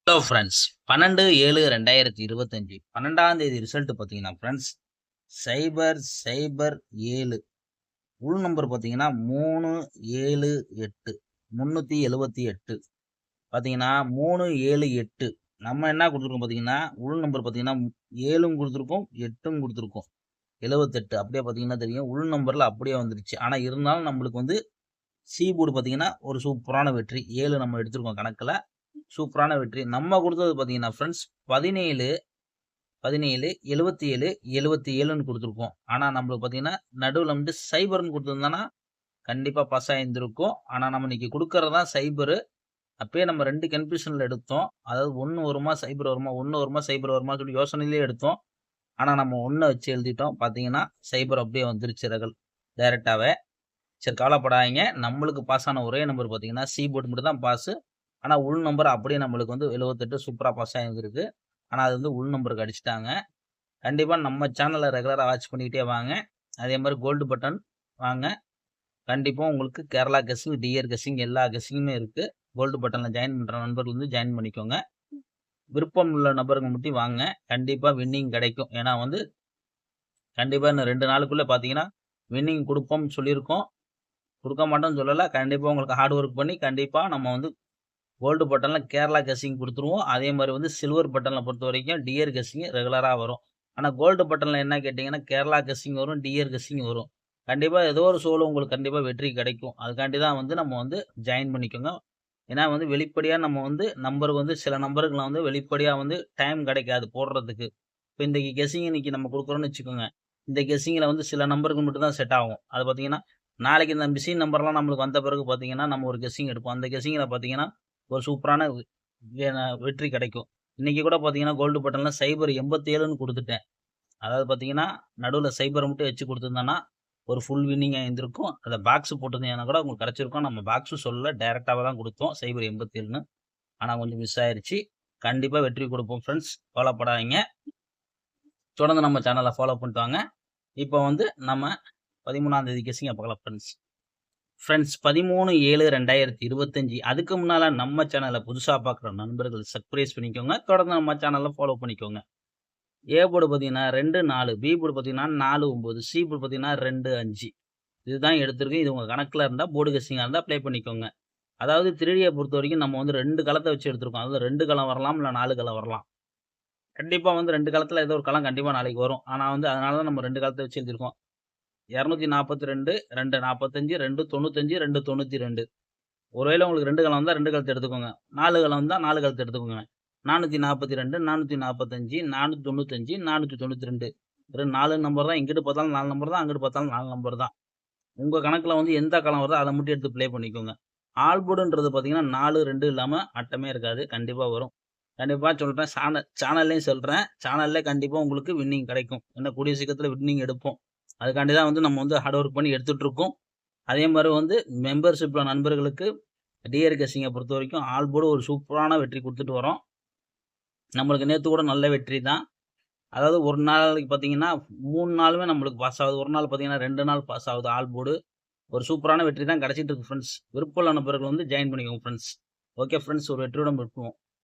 Hello friends 12/7/2025 12ஆம் தேதி result பார்த்தீங்கன்னா ஃப்ரெண்ட்ஸ் 007 உள் நம்பர் பார்த்தீங்கன்னா 378 378 பார்த்தீங்கன்னா 378 நம்ம என்ன கொடுத்துருக்கோம் பார்த்தீங்கன்னா உள் நம்பர் பார்த்தீங்கன்னா 7ம் கொடுத்துருக்கோம் 8ம் கொடுத்துருக்கோம் 78 அப்படியே பார்த்தீங்கன்னா தெரியும் உள் நம்பரில் அப்படியே வந்துருச்சு. ஆனால் இருந்தாலும் நம்மளுக்கு வந்து சி போர்டு பார்த்தீங்கன்னா ஒரு சூப்பரான வெற்றி 7 நம்ம எடுத்திருக்கோம் கணக்கில். சூப்பரான வெற்றி. நம்ம கொடுத்தது பார்த்தீங்கன்னா ஃப்ரெண்ட்ஸ் 17 17 77 77ன்னு கொடுத்துருக்கோம். ஆனால் நம்மளுக்கு பார்த்தீங்கன்னா நடுவில் வந்து சைபர்னு கொடுத்துருந்தோன்னா கண்டிப்பாக பாஸ் ஆகியிருந்திருக்கும். ஆனால் நம்ம இன்னைக்கு கொடுக்கறது தான் சைபரு. அப்பயே நம்ம 2 கன்ஃபியூஷனில் எடுத்தோம். அதாவது 1 வருமா சைபர் வருமா 1 வருமா சைபர் வருமா சொல்லி யோசனையிலே எடுத்தோம். ஆனால் நம்ம 1 வச்சு எழுதிட்டோம். பார்த்தீங்கன்னா சைபர் அப்படியே வந்துருச்சு டைரெக்டாகவே. சரி கவலைப்படாதீங்க. நம்மளுக்கு பாஸ் ஆன ஒரே நம்பர் பார்த்தீங்கன்னா சி போர்டு மட்டும் தான் பாஸு. ஆனால் உள் நம்பர் அப்படியே நம்மளுக்கு வந்து 78 சூப்பராக பாஸ் ஆகிருக்கு. ஆனால் அது வந்து உள் நம்பருக்கு அடிச்சுட்டாங்க. கண்டிப்பாக நம்ம சேனலை ரெகுலராக வாட்ச் பண்ணிக்கிட்டே வாங்க. அதே மாதிரி கோல்டு பட்டன் வாங்க. கண்டிப்பாக உங்களுக்கு கேரளா கெஸ்ஸிங் டிஆர் கெஸ்ஸிங் எல்லா கெஸ்ஸிங்குமே இருக்குது. கோல்டு பட்டனில் ஜாயின் பண்ணுற நண்பர்கள் வந்து ஜாயின் பண்ணிக்கோங்க. விருப்பம் உள்ள நபருங்க மட்டும் வாங்க. கண்டிப்பாக வின்னிங் கிடைக்கும். ஏன்னா வந்து கண்டிப்பாக இன்னும் 2 நாளுக்குள்ளே பார்த்தீங்கன்னா வின்னிங் கொடுப்போம்னு சொல்லியிருக்கோம். கொடுக்க மாட்டோம்னு சொல்லலை. கண்டிப்பாக உங்களுக்கு ஹார்ட் ஒர்க் பண்ணி கண்டிப்பாக நம்ம வந்து கோல்டு பட்டனில் கேரளா கெஸ்ஸிங் கொடுத்துருவோம். அதே மாதிரி வந்து சில்வர் பட்டனில் பொறுத்த வரைக்கும் டிஆர் கெஸ்ஸிங் ரெகுலராக வரும். ஆனால் கோல்டு பட்டனில் என்ன கேட்டிங்கன்னா கேரளா கெஸ்ஸிங் வரும், டிஆர் கெஸ்ஸிங் வரும். கண்டிப்பாக ஏதோ ஒரு ஷோவில் உங்களுக்கு கண்டிப்பாக வெற்றி கிடைக்கும். அதுக்காண்டி தான் வந்து நம்ம வந்து ஜாயின் பண்ணிக்கோங்க. ஏன்னா வந்து வெளிப்படையாக நம்ம வந்து நம்பருக்கு வந்து சில நம்பருக்குலாம் வந்து வெளிப்படையாக வந்து டைம் கிடைக்காது போடுறதுக்கு. இப்போ இன்றைக்கி கெஸ்ஸிங் இன்றைக்கி நம்ம கொடுக்குறோன்னு வச்சுக்கோங்க. இந்த கெஸ்ஸிங்கில் வந்து சில நம்பருக்கு மட்டும் தான் செட் ஆகும். அது பார்த்தீங்கன்னா நாளைக்கு இந்த மிஷின் நம்பர்லாம் நம்மளுக்கு வந்த பிறகு பார்த்தீங்கன்னா நம்ம ஒரு கெஸ்ஸிங் எடுப்போம். அந்த கெஸ்ஸிங்கில் பார்த்தீங்கன்னா ஒரு சூப்பரான வெற்றி கிடைக்கும். இன்னைக்கு கூட பார்த்தீங்கன்னா கோல்டு பட்டனில் சைபர் 87ன்னு கொடுத்துட்டேன். அதாவது பார்த்தீங்கன்னா நடுவில் சைபரை மட்டும் வச்சு கொடுத்துருந்தோன்னா ஒரு ஃபுல் வின்னிங்காக இருந்திருக்கும். அதை பாக்ஸ் போட்டிருந்தீங்கன்னா கூட உங்களுக்கு கிடச்சிருக்கும். நம்ம பாக்ஸும் சொல்லல, டைரெக்டாக தான் கொடுத்தோம் சைபர் 87ன்னு. ஆனால் கொஞ்சம் மிஸ் ஆயிடுச்சு. கண்டிப்பாக வெற்றி கொடுப்போம் ஃப்ரெண்ட்ஸ், கவலைப்படாதீங்க. தொடர்ந்து நம்ம சேனலை ஃபாலோ பண்ணிட்டு வாங்க. இப்போ வந்து நம்ம 13ஆம் தேதி கெஸ்ஸிங்கை பார்க்கலாம் ஃப்ரெண்ட்ஸ். 13/7/2025 அதுக்கு முன்னால் நம்ம சேனலை புதுசாக பார்க்குற நண்பர்கள் சப்ஸ்கிரைப் பண்ணிக்கோங்க. தொடர்ந்து நம்ம சேனலில் ஃபாலோ பண்ணிக்கோங்க. ஏ போர்டு பார்த்தீங்கன்னா 2 4, பி போர்டு பார்த்தீங்கன்னா 4 9, சி போர்டு பார்த்தீங்கன்னா 2 5. இதுதான் எடுத்திருக்கு. இது உங்கள் கணக்கில் இருந்தால் போர்டு கெஸ்ஸிங்காக இருந்தால் அப்ளை பண்ணிக்கோங்க. அதாவது 3Dயை பொறுத்த வரைக்கும் நம்ம வந்து 2 களத்தை வச்சு எடுத்திருக்கோம். அதாவது 2 களம் வரலாம், இல்லை 4 களம் வரலாம். கண்டிப்பாக வந்து 2 களத்தில் ஏதோ ஒரு களம் கண்டிப்பாக நாளைக்கு வரும். ஆனால் வந்து அதனால தான் நம்ம 2 களத்தை வச்சு எழுதியிருக்கோம். 242 2 45 2 95 2 92. ஒருவேளை உங்களுக்கு 2 களம் வந்தால் 2 களத்தை எடுத்துக்கோங்க. 4 களம் வந்தால் 4 களத்தை எடுத்துக்கோங்க. 442 445 495 492. வெறும் 4 நம்பர் தான். இங்கிட்டு பார்த்தாலும் 4 நம்பர் தான், அங்கிட்டு பார்த்தாலும் 4 நம்பர் தான். உங்கள் கணக்கில் வந்து எந்த களம் வருதோ அதை மட்டும் எடுத்து ப்ளே பண்ணிக்கோங்க. ஆல் போர்டுன்றது பார்த்தீங்கன்னா 4 2 இல்லாமல் ஆட்டமே இருக்காது. கண்டிப்பாக வரும். கண்டிப்பாக சொல்கிறேன். சேனல்லையும் சொல்கிறேன். சேனல்லே கண்டிப்பாக உங்களுக்கு வின்னிங் கிடைக்கும். ஏன்னா கூடிய சீக்கிரத்தில் வின்னிங் எடுப்போம். அதுக்காண்டி தான் வந்து நம்ம வந்து ஹார்ட் ஒர்க் பண்ணி எடுத்துகிட்ருக்கோம். அதே மாதிரி வந்து மெம்பர்ஷிப்பில் நண்பர்களுக்கு டிஆர் கெஸ்ஸிங்கை பொறுத்த வரைக்கும் ஆல் போர்டு ஒரு சூப்பரான வெற்றி கொடுத்துட்டு வரோம். நம்மளுக்கு நேற்று கூட நல்ல வெற்றி தான். அதாவது ஒரு நாளைக்கு பார்த்தீங்கன்னா 3 நாளுமே நம்மளுக்கு பாஸ் ஆகுது. ஒரு நாள் பார்த்தீங்கன்னா 2 நாள் பாஸ் ஆகுது ஆல் போர்டு. ஒரு சூப்பரான வெற்றி தான் கிடச்சிட்டு இருக்கு ஃப்ரெண்ட்ஸ். விருப்பமுள்ள நண்பர்கள் வந்து ஜாயின் பண்ணிக்கோங்க ஃப்ரெண்ட்ஸ். ஓகே ஃப்ரெண்ட்ஸ், ஒரு வெற்றியுடன் இருப்போம்.